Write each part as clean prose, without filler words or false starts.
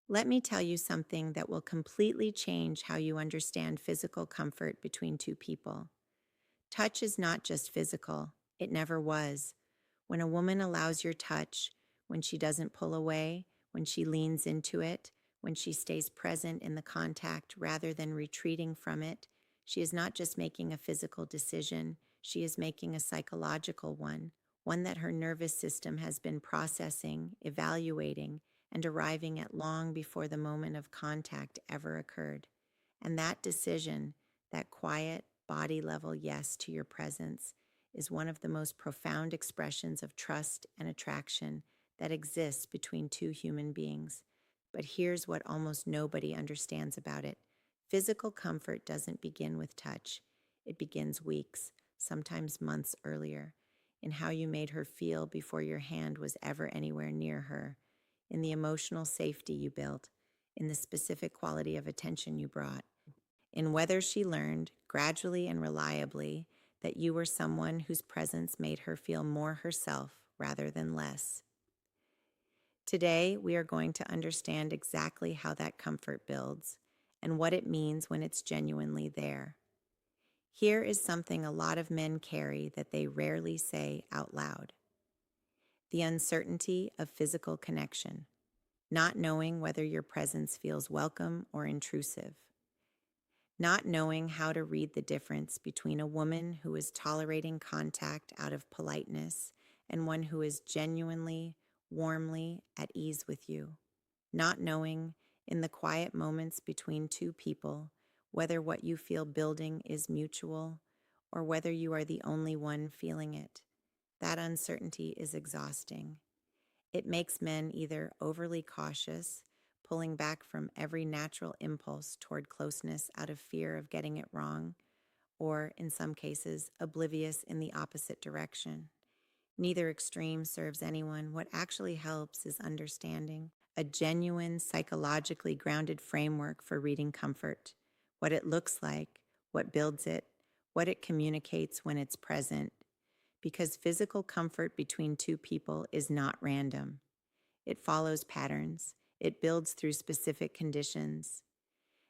Let me tell you something that will completely change how you understand physical comfort between two people. Touch is not just physical, it never was. When a woman allows your touch, when she doesn't pull away, when she leans into it, when she stays present in the contact rather than retreating from it, she is not just making a physical decision, she is making a psychological one that her nervous system has been processing, evaluating, and arriving at long before the moment of contact ever occurred. And that decision, that quiet, body level yes to your presence, is one of the most profound expressions of trust and attraction that exists between two human beings. But here's what almost nobody understands about it: physical comfort doesn't begin with touch, it begins weeks, sometimes months earlier, in how you made her feel before your hand was ever anywhere near her, in the emotional safety you built, in the specific quality of attention you brought, in whether she learned, gradually and reliably, that you were someone whose presence made her feel more herself rather than less. Today, we are going to understand exactly how that comfort builds and what it means when it's genuinely there. Here is something a lot of men carry that they rarely say out loud: the uncertainty of physical connection, not knowing whether your presence feels welcome or intrusive, not knowing how to read the difference between a woman who is tolerating contact out of politeness and one who is genuinely, warmly at ease with you, not knowing, in the quiet moments between two people, whether what you feel building is mutual or whether you are the only one feeling it. That uncertainty is exhausting. It makes men either overly cautious, pulling back from every natural impulse toward closeness out of fear of getting it wrong, or, in some cases, oblivious in the opposite direction. Neither extreme serves anyone. What actually helps is understanding a genuine, psychologically grounded framework for reading comfort, what it looks like, what builds it, what it communicates when it's present, because physical comfort between two people is not random. It follows patterns. It builds through specific conditions.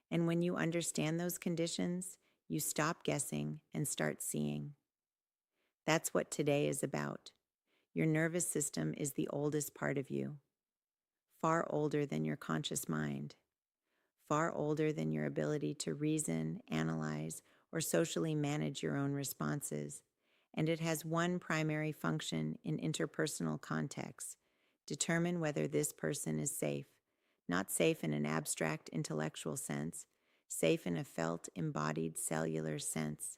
And when you understand those conditions, you stop guessing and start seeing. That's what today is about. Your nervous system is the oldest part of you, far older than your conscious mind, far older than your ability to reason, analyze, or socially manage your own responses. And it has one primary function in interpersonal contexts: determine whether this person is safe. Not safe in an abstract intellectual sense, safe in a felt, embodied cellular sense.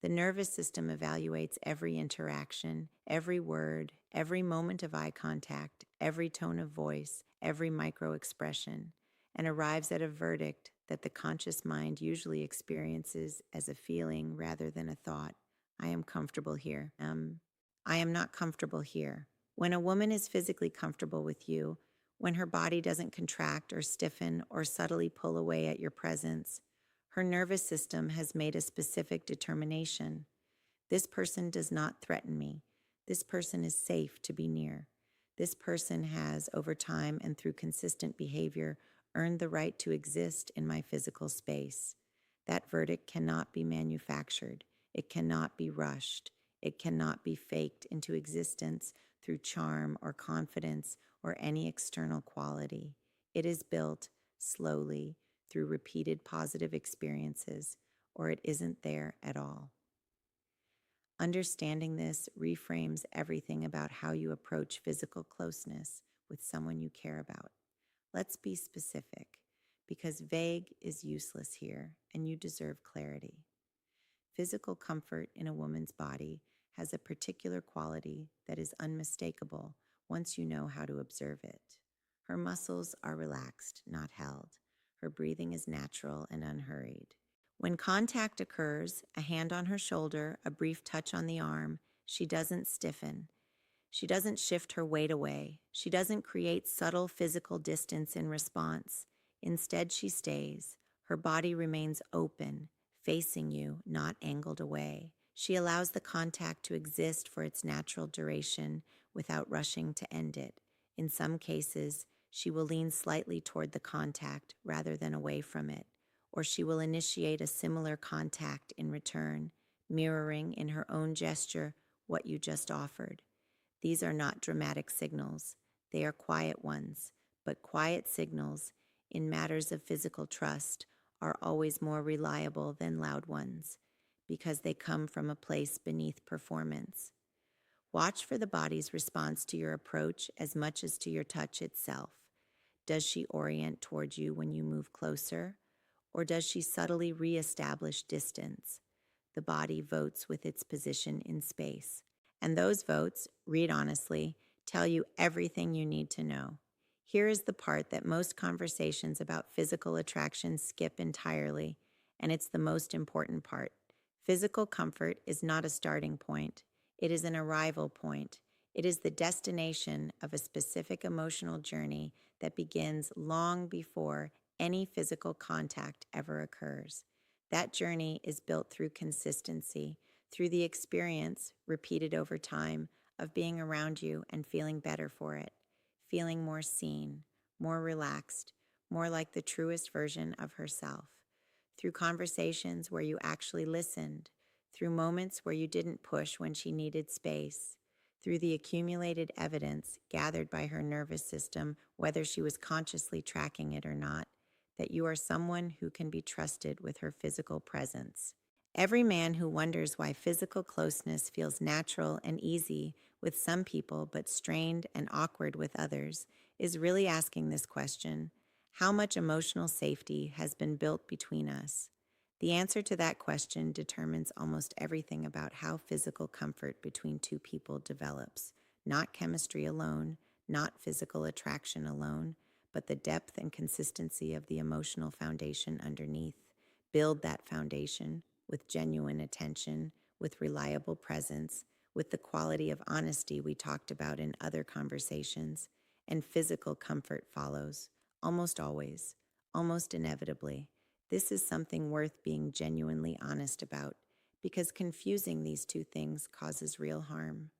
The nervous system evaluates every interaction, every word, every moment of eye contact, every tone of voice, every micro expression, and arrives at a verdict that the conscious mind usually experiences as a feeling rather than a thought. I am comfortable here. I am not comfortable here. When a woman is physically comfortable with you, when her body doesn't contract or stiffen or subtly pull away at your presence, her nervous system has made a specific determination. This person does not threaten me. This person is safe to be near. This person has, over time and through consistent behavior, earned the right to exist in my physical space. That verdict cannot be manufactured. It cannot be rushed. It cannot be faked into existence through charm or confidence or any external quality. It is built slowly through repeated positive experiences, or it isn't there at all. Understanding this reframes everything about how you approach physical closeness with someone you care about. Let's be specific, because vague is useless here, and you deserve clarity. Physical comfort in a woman's body has a particular quality that is unmistakable once you know how to observe it. Her muscles are relaxed, not held. Her breathing is natural and unhurried. When contact occurs, a hand on her shoulder, a brief touch on the arm, she doesn't stiffen. She doesn't shift her weight away. She doesn't create subtle physical distance in response. Instead, she stays. Her body remains open, facing you, not angled away. She allows the contact to exist for its natural duration without rushing to end it. In some cases, She will lean slightly toward the contact rather than away from it, or she will initiate a similar contact in return, mirroring in her own gesture what you just offered. These are not dramatic signals, they are quiet ones, but quiet signals in matters of physical trust are always more reliable than loud ones because they come from a place beneath performance. Watch for the body's response to your approach as much as to your touch itself. Does she orient toward you when you move closer, or does she subtly reestablish distance? The body votes with its position in space. And those votes, read honestly, tell you everything you need to know. Here is the part that most conversations about physical attraction skip entirely, and it's the most important part. Physical comfort is not a starting point, it is an arrival point. It is the destination of a specific emotional journey that begins long before any physical contact ever occurs. That journey is built through consistency, through the experience, repeated over time, of being around you and feeling better for it, feeling more seen, more relaxed, more like the truest version of herself. Through conversations where you actually listened, through moments where you didn't push when she needed space, through the accumulated evidence gathered by her nervous system, whether she was consciously tracking it or not, that you are someone who can be trusted with her physical presence. Every man who wonders why physical closeness feels natural and easy with some people but strained and awkward with others is really asking this question: how much emotional safety has been built between us? The answer to that question determines almost everything about how physical comfort between two people develops. Not chemistry alone, not physical attraction alone, but the depth and consistency of the emotional foundation underneath. Build that foundation with genuine attention, with reliable presence, with the quality of honesty we talked about in other conversations, and physical comfort follows, almost always, almost inevitably. This is something worth being genuinely honest about, because confusing these two things causes real harm.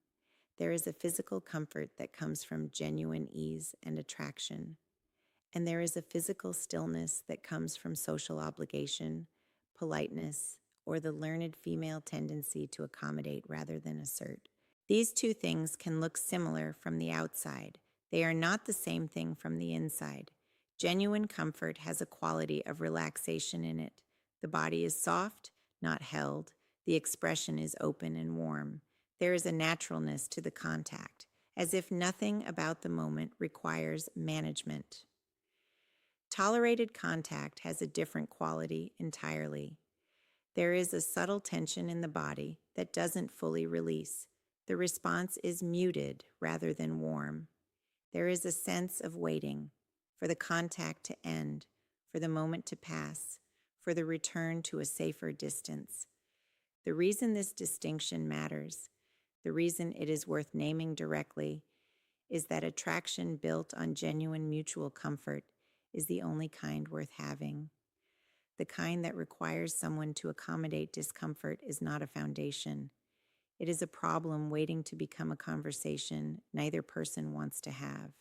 There is a physical comfort that comes from genuine ease and attraction, and there is a physical stillness that comes from social obligation, politeness, or the learned female tendency to accommodate rather than assert. These two things can look similar from the outside. They are not the same thing from the inside. Genuine comfort has a quality of relaxation in it. The body is soft, not held. The expression is open and warm. There is a naturalness to the contact, as if nothing about the moment requires management. Tolerated contact has a different quality entirely. There is a subtle tension in the body that doesn't fully release. The response is muted rather than warm. There is a sense of waiting for the contact to end, for the moment to pass, for the return to a safer distance. The reason this distinction matters, the reason it is worth naming directly, is that attraction built on genuine mutual comfort is the only kind worth having. The kind that requires someone to accommodate discomfort is not a foundation. It is a problem waiting to become a conversation neither person wants to have.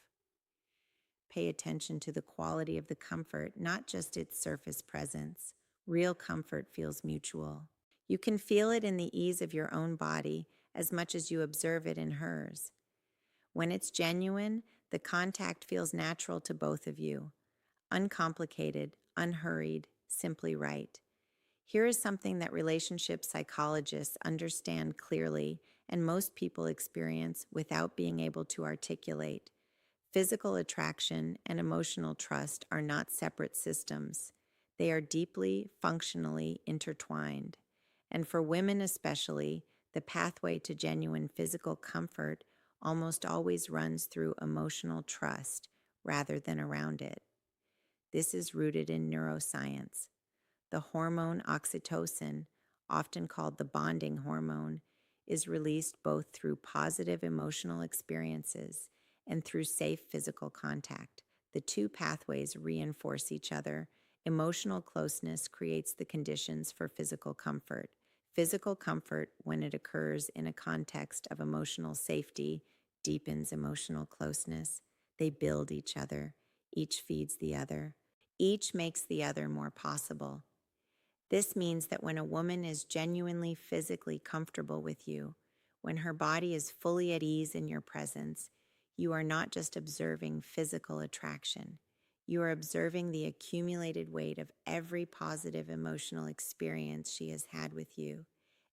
Pay attention to the quality of the comfort, not just its surface presence. Real comfort feels mutual. You can feel it in the ease of your own body as much as you observe it in hers. When it's genuine, the contact feels natural to both of you. Uncomplicated, unhurried, simply right. Here is something that relationship psychologists understand clearly and most people experience without being able to articulate. Physical attraction and emotional trust are not separate systems. They are deeply, functionally intertwined. And for women especially, the pathway to genuine physical comfort almost always runs through emotional trust rather than around it. This is rooted in neuroscience. The hormone oxytocin, often called the bonding hormone, is released both through positive emotional experiences and through safe physical contact. The two pathways reinforce each other. Emotional closeness creates the conditions for physical comfort. Physical comfort, when it occurs in a context of emotional safety, deepens emotional closeness. They build each other. Each feeds the other. Each makes the other more possible. This means that when a woman is genuinely physically comfortable with you, when her body is fully at ease in your presence, you are not just observing physical attraction. You are observing the accumulated weight of every positive emotional experience she has had with you,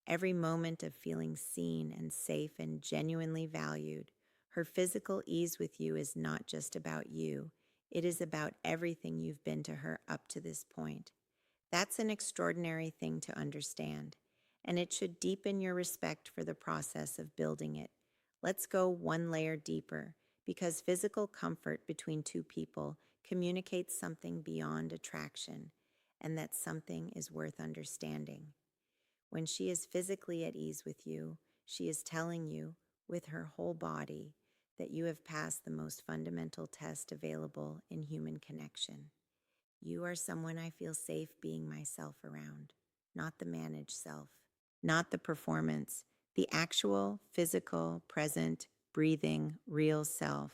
every moment of feeling seen and safe and genuinely valued. Her physical ease with you is not just about you, it is about everything you've been to her up to this point. That's an extraordinary thing to understand, and it should deepen your respect for the process of building it. Let's go one layer deeper, because physical comfort between two people communicates something beyond attraction, and that something is worth understanding. When she is physically at ease with you, she is telling you, with her whole body, that you have passed the most fundamental test available in human connection. You are someone I feel safe being myself around, not the managed self, not the performance, the actual, physical, present, breathing, real self.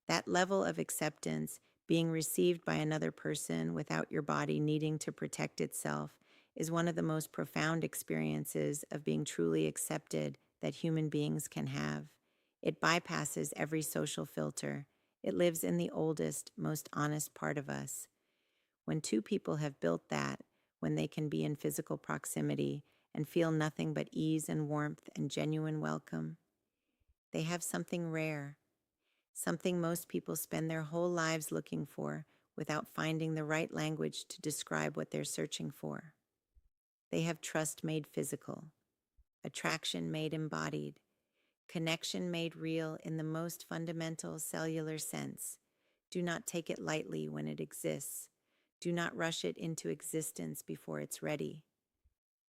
That level of acceptance, being received by another person without your body needing to protect itself, is one of the most profound experiences of being truly accepted that human beings can have. It bypasses every social filter. It lives in the oldest, most honest part of us. When two people have built that, when they can be in physical proximity and feel nothing but ease and warmth and genuine welcome, they have something rare, something most people spend their whole lives looking for without finding the right language to describe what they're searching for. They have trust made physical, attraction made embodied, connection made real in the most fundamental cellular sense. Do not take it lightly when it exists. Do not rush it into existence before it's ready.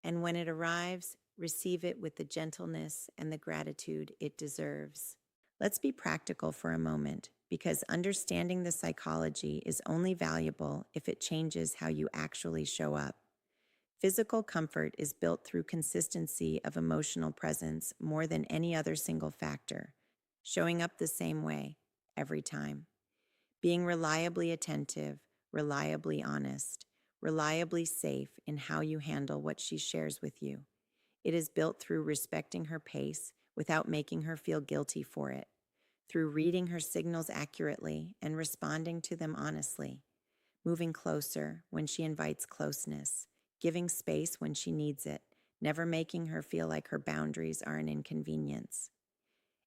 And when it arrives, receive it with the gentleness and the gratitude it deserves. Let's be practical for a moment, because understanding the psychology is only valuable if it changes how you actually show up. Physical comfort is built through consistency of emotional presence more than any other single factor, showing up the same way every time. Being reliably attentive, reliably honest, reliably safe in how you handle what she shares with you. It is built through respecting her pace without making her feel guilty for it, through reading her signals accurately and responding to them honestly, moving closer when she invites closeness, giving space when she needs it, never making her feel like her boundaries are an inconvenience.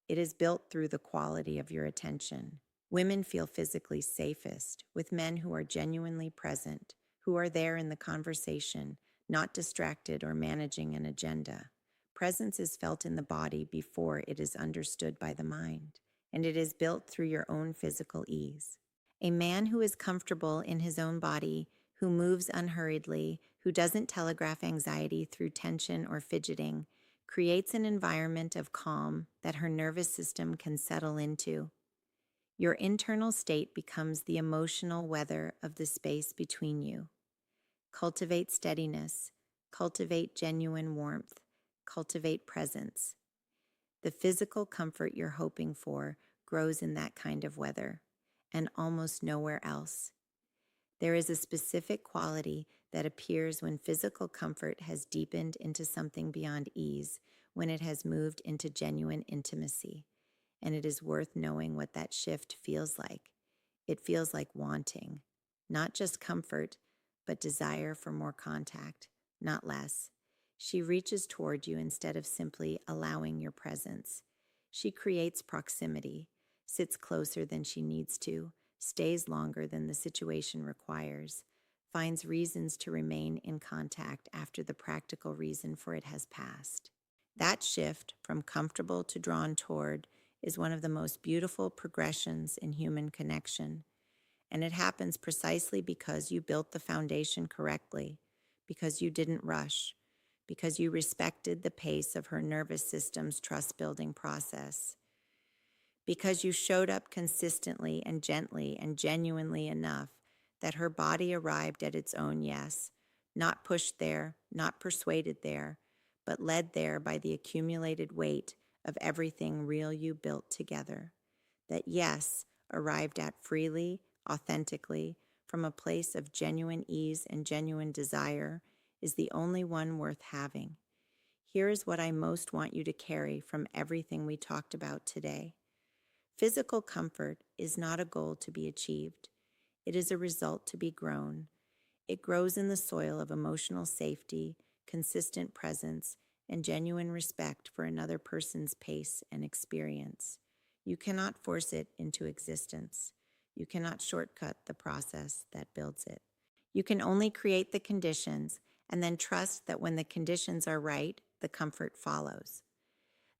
It is built through the quality of your attention. Women feel physically safest with men who are genuinely present, who are there in the conversation, not distracted or managing an agenda. Presence is felt in the body before it is understood by the mind, and it is built through your own physical ease. A man who is comfortable in his own body, who moves unhurriedly, who doesn't telegraph anxiety through tension or fidgeting, creates an environment of calm that her nervous system can settle into. Your internal state becomes the emotional weather of the space between you. Cultivate steadiness, cultivate genuine warmth, cultivate presence. The physical comfort you're hoping for grows in that kind of weather, and almost nowhere else. There is a specific quality that appears when physical comfort has deepened into something beyond ease, when it has moved into genuine intimacy. And it is worth knowing what that shift feels like. It feels like wanting, not just comfort, but desire for more contact, not less. She reaches toward you instead of simply allowing your presence. She creates proximity, sits closer than she needs to, stays longer than the situation requires, finds reasons to remain in contact after the practical reason for it has passed. That shift from comfortable to drawn toward is one of the most beautiful progressions in human connection. And it happens precisely because you built the foundation correctly, because you didn't rush, because you respected the pace of her nervous system's trust-building process, because you showed up consistently and gently and genuinely enough that her body arrived at its own yes, not pushed there, not persuaded there, but led there by the accumulated weight of everything real you built together. That yes arrived at freely, authentically, from a place of genuine ease and genuine desire, is the only one worth having. Here is what I most want you to carry from everything we talked about today. Physical comfort is not a goal to be achieved. It is a result to be grown. It grows in the soil of emotional safety, consistent presence, and genuine respect for another person's pace and experience. You cannot force it into existence. You cannot shortcut the process that builds it. You can only create the conditions and then trust that when the conditions are right, the comfort follows.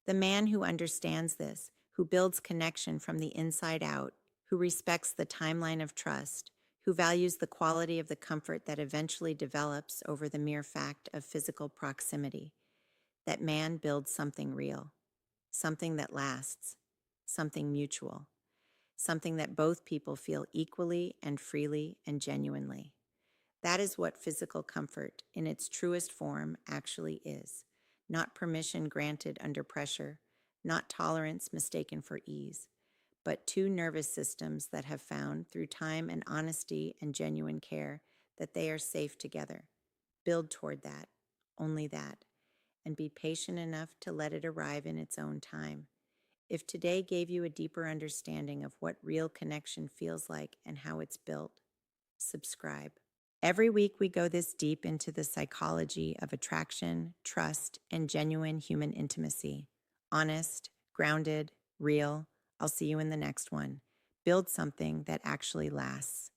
The man who understands this, who builds connection from the inside out, who respects the timeline of trust, who values the quality of the comfort that eventually develops over the mere fact of physical proximity, that man builds something real, something that lasts, something mutual, something that both people feel equally and freely and genuinely. That is what physical comfort in its truest form actually is. Not permission granted under pressure, not tolerance mistaken for ease, but two nervous systems that have found, through time and honesty and genuine care, that they are safe together. Build toward that, only that, and be patient enough to let it arrive in its own time. If today gave you a deeper understanding of what real connection feels like and how it's built, subscribe. Every week, we go this deep into the psychology of attraction, trust, and genuine human intimacy. Honest, grounded, real. I'll see you in the next one. Build something that actually lasts.